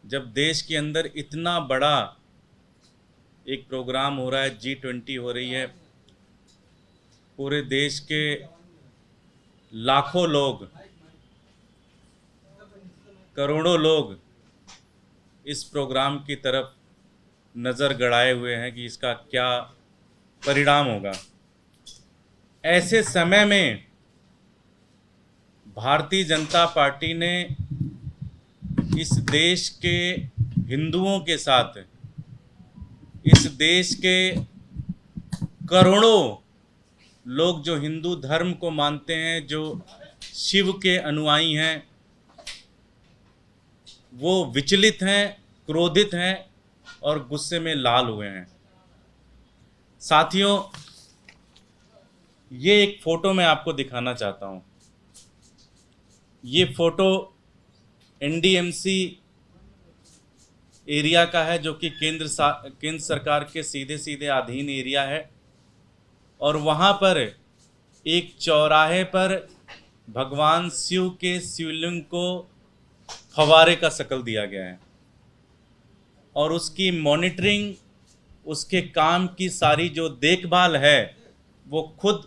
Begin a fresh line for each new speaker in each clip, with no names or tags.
जब देश के अंदर इतना बड़ा एक प्रोग्राम हो रहा है, G20 हो रही है, पूरे देश के लाखों लोग, करोड़ों लोग इस प्रोग्राम की तरफ नज़र गड़ाए हुए हैं कि इसका क्या परिणाम होगा। ऐसे समय में भारतीय जनता पार्टी ने इस देश के हिंदुओं के साथ, इस देश के करोड़ों लोग जो हिंदू धर्म को मानते हैं, जो शिव के अनुयायी हैं, वो विचलित हैं, क्रोधित हैं और गुस्से में लाल हुए हैं। साथियों, ये एक फ़ोटो मैं आपको दिखाना चाहता हूँ। ये फ़ोटो NDMC एरिया का है, जो कि केंद्र सरकार के सीधे सीधे अधीन एरिया है। और वहाँ पर एक चौराहे पर भगवान शिव के शिवलिंग को फव्वारे का शक्ल दिया गया है और उसकी मॉनिटरिंग, उसके काम की सारी जो देखभाल है, वो खुद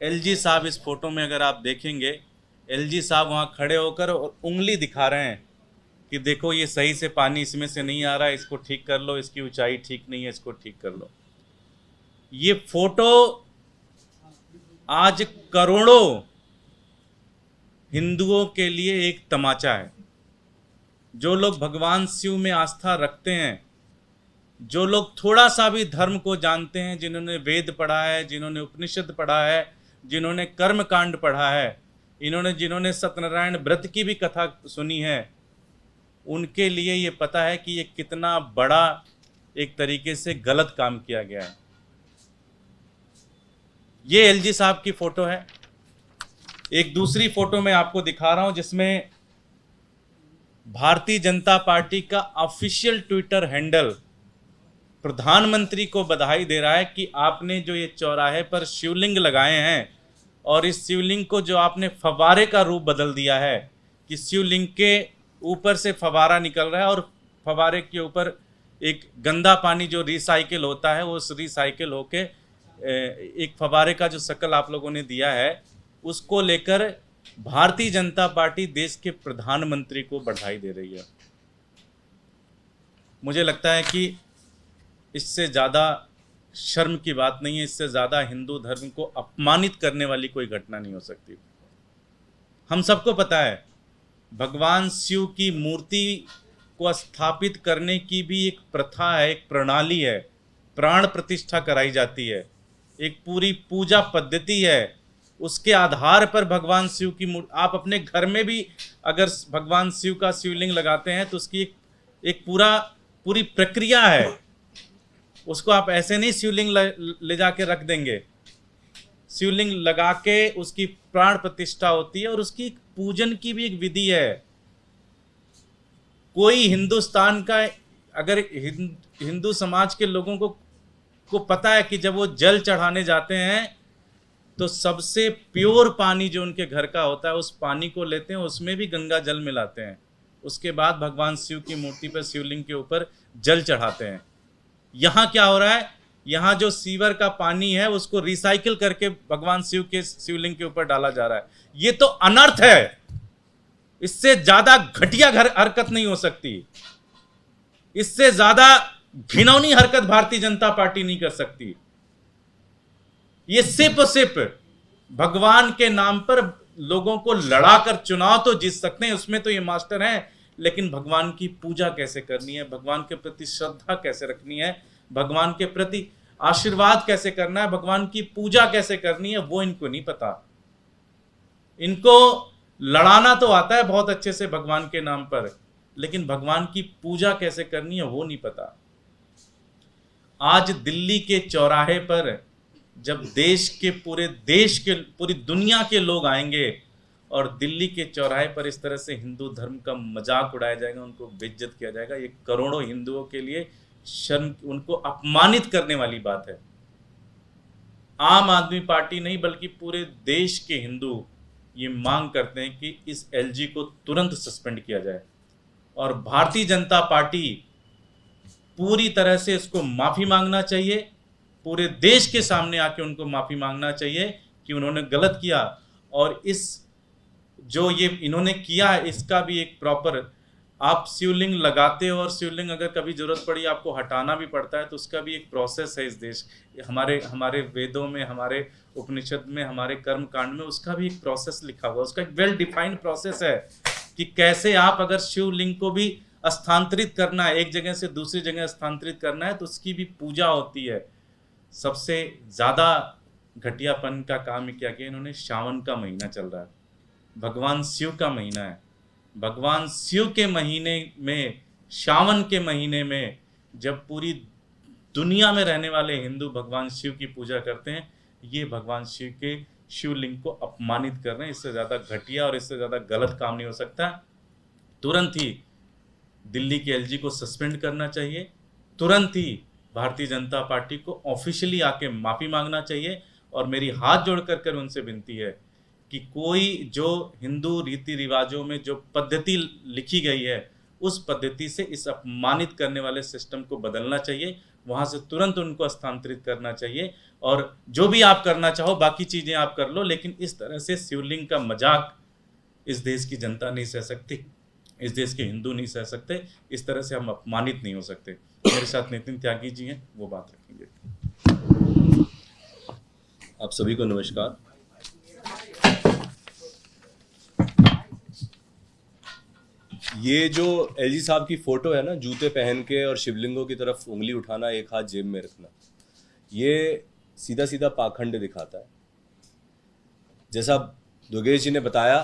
LG साहब, इस फोटो में अगर आप देखेंगे, LG साहब वहाँ खड़े होकर और उंगली दिखा रहे हैं कि देखो ये सही से पानी इसमें से नहीं आ रहा है, इसको ठीक कर लो, इसकी ऊंचाई ठीक नहीं है, इसको ठीक कर लो। ये फोटो आज करोड़ों हिंदुओं के लिए एक तमाचा है। जो लोग भगवान शिव में आस्था रखते हैं, जो लोग थोड़ा सा भी धर्म को जानते हैं, जिन्होंने वेद पढ़ा है, जिन्होंने उपनिषद पढ़ा है, जिन्होंने कर्म कांड पढ़ा है, जिन्होंने सत्यनारायण व्रत की भी कथा सुनी है, उनके लिए ये पता है कि ये कितना बड़ा एक तरीके से गलत काम किया गया है। ये LG साहब की फोटो है। एक दूसरी फोटो मैं आपको दिखा रहा हूं, जिसमें भारतीय जनता पार्टी का ऑफिशियल ट्विटर हैंडल प्रधानमंत्री को बधाई दे रहा है कि आपने जो ये चौराहे पर शिवलिंग लगाए हैं और इस शिवलिंग को जो आपने फव्वारे का रूप बदल दिया है, कि शिवलिंग के ऊपर से फव्वारा निकल रहा है और फव्वारे के ऊपर एक गंदा पानी जो रिसाइकिल होता है, वो रिसाइकिल होके एक फव्वारे का जो शक्ल आप लोगों ने दिया है, उसको लेकर भारतीय जनता पार्टी देश के प्रधानमंत्री को बधाई दे रही है। मुझे लगता है कि इससे ज़्यादा शर्म की बात नहीं है, इससे ज़्यादा हिंदू धर्म को अपमानित करने वाली कोई घटना नहीं हो सकती। हम सबको पता है, भगवान शिव की मूर्ति को स्थापित करने की भी एक प्रथा है, एक प्रणाली है, प्राण प्रतिष्ठा कराई जाती है, एक पूरी पूजा पद्धति है। उसके आधार पर भगवान शिव की मूर्ति, आप अपने घर में भी अगर भगवान शिव का शिवलिंग लगाते हैं तो उसकी एक पूरी प्रक्रिया है। उसको आप ऐसे नहीं शिवलिंग ले जाके रख देंगे। शिवलिंग लगा के उसकी प्राण प्रतिष्ठा होती है और उसकी पूजन की भी एक विधि है। कोई हिंदुस्तान का, अगर हिंदू समाज के लोगों को पता है कि जब वो जल चढ़ाने जाते हैं तो सबसे प्योर पानी जो उनके घर का होता है, उस पानी को लेते हैं, उसमें भी गंगा जल मिलाते हैं, उसके बाद भगवान शिव की मूर्ति पर, शिवलिंग के ऊपर जल चढ़ाते हैं। यहाँ क्या हो रहा है, यहाँ जो सीवर का पानी है उसको रिसाइकिल करके भगवान शिव के शिवलिंग के ऊपर डाला जा रहा है। ये तो अनर्थ है। इससे ज्यादा घटिया हरकत नहीं हो सकती, इससे ज्यादा घिनौनी हरकत भारतीय जनता पार्टी नहीं कर सकती। ये सिर्फ और सिर्फ भगवान के नाम पर लोगों को लड़ाकर चुनाव तो जीत सकते हैं, उसमें तो ये मास्टर हैं, लेकिन भगवान की पूजा कैसे करनी है, भगवान के प्रति श्रद्धा कैसे रखनी है, भगवान के प्रति आशीर्वाद कैसे करना है, भगवान की पूजा कैसे करनी है, वो इनको नहीं पता। इनको लड़ाना तो आता है बहुत अच्छे से भगवान के नाम पर, लेकिन भगवान की पूजा कैसे करनी है वो नहीं पता। आज दिल्ली के चौराहे पर जब पूरी दुनिया के लोग आएंगे और दिल्ली के चौराहे पर इस तरह से हिंदू धर्म का मजाक उड़ाया जाएगा, उनको बेइज्जत किया जाएगा, ये करोड़ों हिंदुओं के लिए शर्म, उनको अपमानित करने वाली बात है। आम आदमी पार्टी नहीं बल्कि पूरे देश के हिंदू ये मांग करते हैं कि इस LG को तुरंत सस्पेंड किया जाए। और भारतीय जनता पार्टी पूरी तरह से इसको माफ़ी मांगना चाहिए, पूरे देश के सामने आके उनको माफ़ी मांगना चाहिए कि उन्होंने गलत किया। और इस जो ये इन्होंने किया इसका भी एक प्रॉपर, आप शिवलिंग लगाते हो और शिवलिंग अगर कभी ज़रूरत पड़ी आपको हटाना भी पड़ता है, तो उसका भी एक प्रोसेस है। इस देश हमारे वेदों में, हमारे उपनिषद में, हमारे कर्म कांड में उसका भी एक प्रोसेस लिखा हुआ है, उसका एक वेल डिफाइंड प्रोसेस है कि कैसे आप अगर शिवलिंग को भी स्थानांतरित करना है, एक जगह से दूसरी जगह स्थानांतरित करना है, तो उसकी भी पूजा होती है। सबसे ज़्यादा घटियापन का काम क्या किया इन्होंने, सावन का महीना चल रहा है, भगवान शिव का महीना है, भगवान शिव के महीने में, सावन के महीने में जब पूरी दुनिया में रहने वाले हिंदू भगवान शिव की पूजा करते हैं, ये भगवान शिव के शिवलिंग को अपमानित कर रहे हैं। इससे ज़्यादा घटिया और इससे ज़्यादा गलत काम नहीं हो सकता। तुरंत ही दिल्ली के एलजी को सस्पेंड करना चाहिए, तुरंत ही भारतीय जनता पार्टी को ऑफिशियली आके माफ़ी मांगना चाहिए। और मेरी हाथ जोड़ कर उनसे विनती है कि कोई जो हिंदू रीति रिवाजों में जो पद्धति लिखी गई है, उस पद्धति से इस अपमानित करने वाले सिस्टम को बदलना चाहिए, वहाँ से तुरंत उनको स्थानांतरित करना चाहिए। और जो भी आप करना चाहो बाकी चीज़ें आप कर लो, लेकिन इस तरह से शिवलिंग का मजाक इस देश की जनता नहीं सह सकती, इस देश के हिंदू नहीं सह सकते, इस तरह से हम अपमानित नहीं हो सकते। मेरे साथ नितिन त्यागी जी हैं, वो बात रखेंगे।
आप सभी को नमस्कार। ये जो एलजी साहब की फोटो है ना, जूते पहन के और शिवलिंगों की तरफ उंगली उठाना, एक हाथ जेब में रखना, ये सीधा सीधा पाखंड दिखाता है। जैसा दुर्गेश जी ने बताया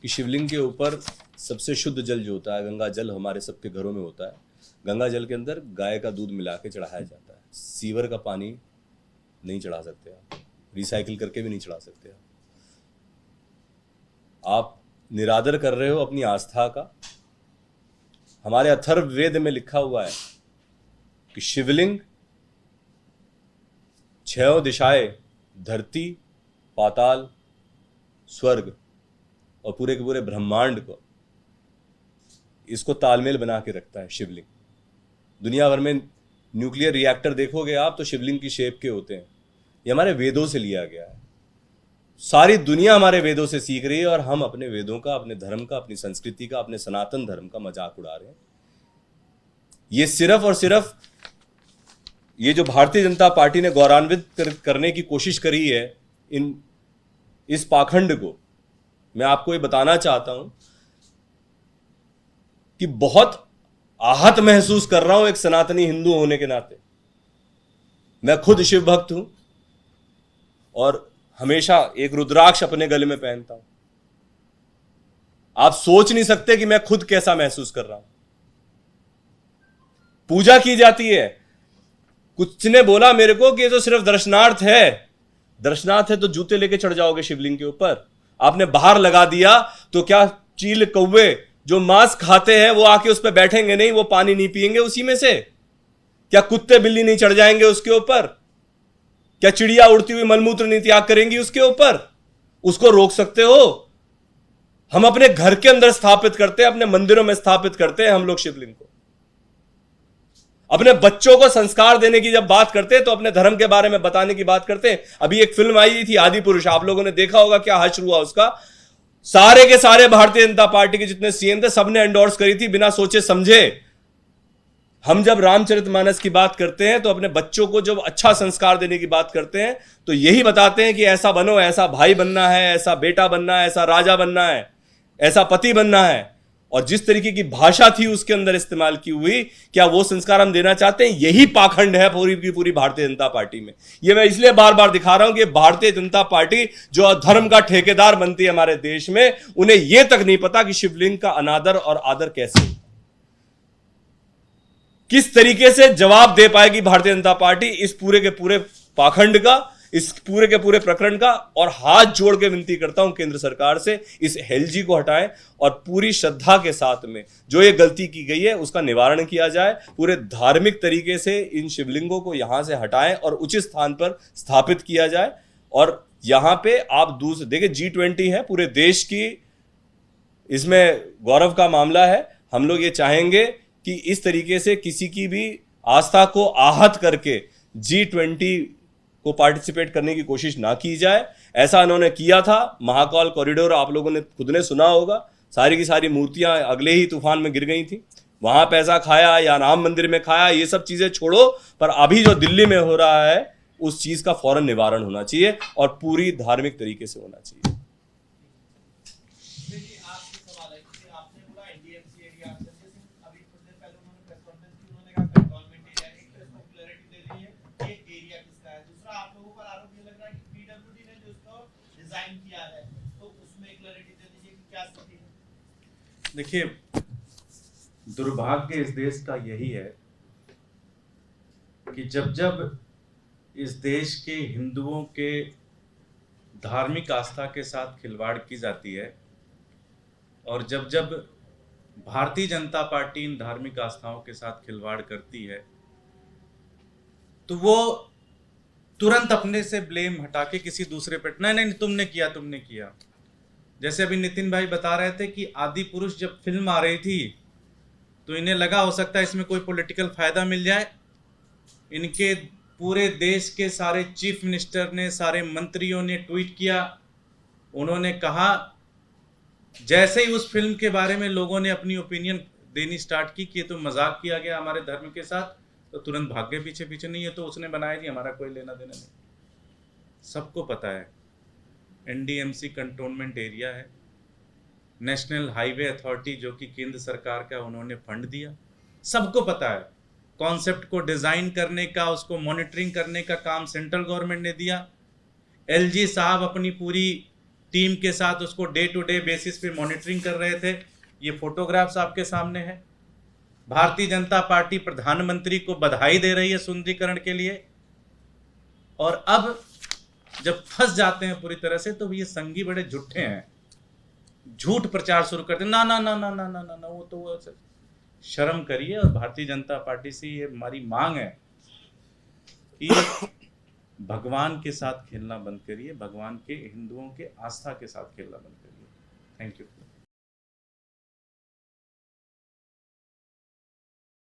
कि शिवलिंग के ऊपर सबसे शुद्ध जल जो होता है, गंगा जल हमारे सबके घरों में होता है। गंगा जल के अंदर गाय का दूध मिला के चढ़ाया जाता है। सीवर का पानी नहीं चढ़ा सकते आप, रिसाइकिल करके भी नहीं चढ़ा सकते आप निरादर कर रहे हो अपनी आस्था का। हमारे अथर्ववेद में लिखा हुआ है कि शिवलिंग 6 दिशाएं, धरती, पाताल, स्वर्ग और पूरे के पूरे ब्रह्मांड को, इसको तालमेल बना के रखता है शिवलिंग। दुनिया भर में न्यूक्लियर रिएक्टर देखोगे आप तो शिवलिंग की शेप के होते हैं। ये हमारे वेदों से लिया गया है। सारी दुनिया हमारे वेदों से सीख रही है और हम अपने वेदों का, अपने धर्म का, अपनी संस्कृति का, अपने सनातन धर्म का मजाक उड़ा रहे हैं। ये सिर्फ और सिर्फ ये जो भारतीय जनता पार्टी ने गौरवान्वित करने की कोशिश करी है इस पाखंड को, मैं आपको ये बताना चाहता हूं कि बहुत आहत महसूस कर रहा हूं एक सनातनी हिंदू होने के नाते। मैं खुद शिव भक्त हूं और हमेशा एक रुद्राक्ष अपने गले में पहनता हूं। आप सोच नहीं सकते कि मैं खुद कैसा महसूस कर रहा हूं। पूजा की जाती है। कुछ ने बोला मेरे को कि ये तो सिर्फ दर्शनार्थ है। दर्शनार्थ है तो जूते लेके चढ़ जाओगे शिवलिंग के ऊपर। आपने बाहर लगा दिया तो क्या चील कौवे जो मांस खाते हैं वो आके उस पर बैठेंगे नहीं, वो पानी नहीं पिएंगे उसी में से? क्या कुत्ते बिल्ली नहीं चढ़ जाएंगे उसके ऊपर? क्या चिड़िया उड़ती हुई मलमूत्र नहीं त्याग करेंगी उसके ऊपर? उसको रोक सकते हो? हम अपने घर के अंदर स्थापित करते हैं, अपने मंदिरों में स्थापित करते हैं हम लोग शिवलिंग को। अपने बच्चों को संस्कार देने की जब बात करते हैं तो अपने धर्म के बारे में बताने की बात करते हैं। अभी एक फिल्म आई थी आदि पुरुष, आप लोगों ने देखा होगा, क्या हश्र हुआ उसका। सारे के सारे भारतीय जनता पार्टी के जितने सीएम थे सबने एंडोर्स करी थी बिना सोचे समझे। हम जब रामचरितमानस की बात करते हैं तो अपने बच्चों को जब अच्छा संस्कार देने की बात करते हैं तो यही बताते हैं कि ऐसा बनो, ऐसा भाई बनना है, ऐसा बेटा बनना है, ऐसा राजा बनना है, ऐसा पति बनना है। और जिस तरीके की भाषा थी उसके अंदर इस्तेमाल की हुई, क्या वो संस्कार हम देना चाहते हैं? यही पाखंड है पूरी की पूरी भारतीय जनता पार्टी में। ये मैं इसलिए बार बार दिखा रहा हूं कि भारतीय जनता पार्टी जो धर्म का ठेकेदार बनती है हमारे देश में, उन्हें यह तक नहीं पता कि शिवलिंग का अनादर और आदर कैसे, किस तरीके से जवाब दे पाएगी भारतीय जनता पार्टी इस पूरे के पूरे पाखंड का, इस पूरे के पूरे प्रकरण का। और हाथ जोड़ के विनती करता हूं केंद्र सरकार से, इस एलजी को हटाएं और पूरी श्रद्धा के साथ में जो ये गलती की गई है उसका निवारण किया जाए। पूरे धार्मिक तरीके से इन शिवलिंगों को यहां से हटाएं और उचित स्थान पर स्थापित किया जाए। और यहां पे आप दूसरे देखिए, G20 है, पूरे देश की इसमें गौरव का मामला है। हम लोग ये चाहेंगे कि इस तरीके से किसी की भी आस्था को आहत करके G20 को पार्टिसिपेट करने की कोशिश ना की जाए। ऐसा उन्होंने किया था। महाकाल कॉरिडोर आप लोगों ने खुद ने सुना होगा, सारी की सारी मूर्तियां अगले ही तूफान में गिर गई थी। वहां पैसा खाया या राम मंदिर में खाया, ये सब चीजें छोड़ो, पर अभी जो दिल्ली में हो रहा है उस चीज का फौरन निवारण होना चाहिए और पूरी धार्मिक तरीके से होना चाहिए।
देखिए, दुर्भाग्य इस देश का यही है कि जब जब इस देश के हिंदुओं के धार्मिक आस्था के साथ खिलवाड़ की जाती है और जब जब भारतीय जनता पार्टी इन धार्मिक आस्थाओं के साथ खिलवाड़ करती है, तो वो तुरंत अपने से ब्लेम हटा के किसी दूसरे पे, नहीं नहीं तुमने किया। जैसे अभी नितिन भाई बता रहे थे कि आदि पुरुष जब फिल्म आ रही थी तो इन्हें लगा हो सकता है इसमें कोई पॉलिटिकल फायदा मिल जाए। इनके पूरे देश के सारे चीफ मिनिस्टर ने, सारे मंत्रियों ने ट्वीट किया। उन्होंने कहा, जैसे ही उस फिल्म के बारे में लोगों ने अपनी ओपिनियन देनी स्टार्ट की कि ये तो मजाक किया गया हमारे धर्म के साथ, तो तुरंत भाग गए पीछे पीछे, नहीं है तो उसने बनाया जी, हमारा कोई लेना देना नहीं। सबको पता है NDMC कंटोनमेंट एरिया है, नेशनल हाईवे अथॉरिटी जो कि केंद्र सरकार का, उन्होंने फंड दिया। सबको पता है कॉन्सेप्ट को डिजाइन करने का, उसको मॉनिटरिंग करने का काम सेंट्रल गवर्नमेंट ने दिया। LG साहब अपनी पूरी टीम के साथ उसको डे टू डे बेसिस पे मॉनिटरिंग कर रहे थे। ये फोटोग्राफ्स आपके सामने हैं। भारतीय जनता पार्टी प्रधानमंत्री को बधाई दे रही है सुंदरीकरण के लिए, और अब जब फंस जाते हैं पूरी तरह से तो ये संघी बड़े झूठे हैं, झूठ प्रचार शुरू करते हैं। ना ना ना ना ना ना ना ना, वो तो वो शर्म करिए। और भारतीय जनता पार्टी से ये हमारी मांग है कि भगवान के साथ खेलना बंद करिए, भगवान के, हिंदुओं के आस्था के साथ खेलना बंद करिए। Thank you.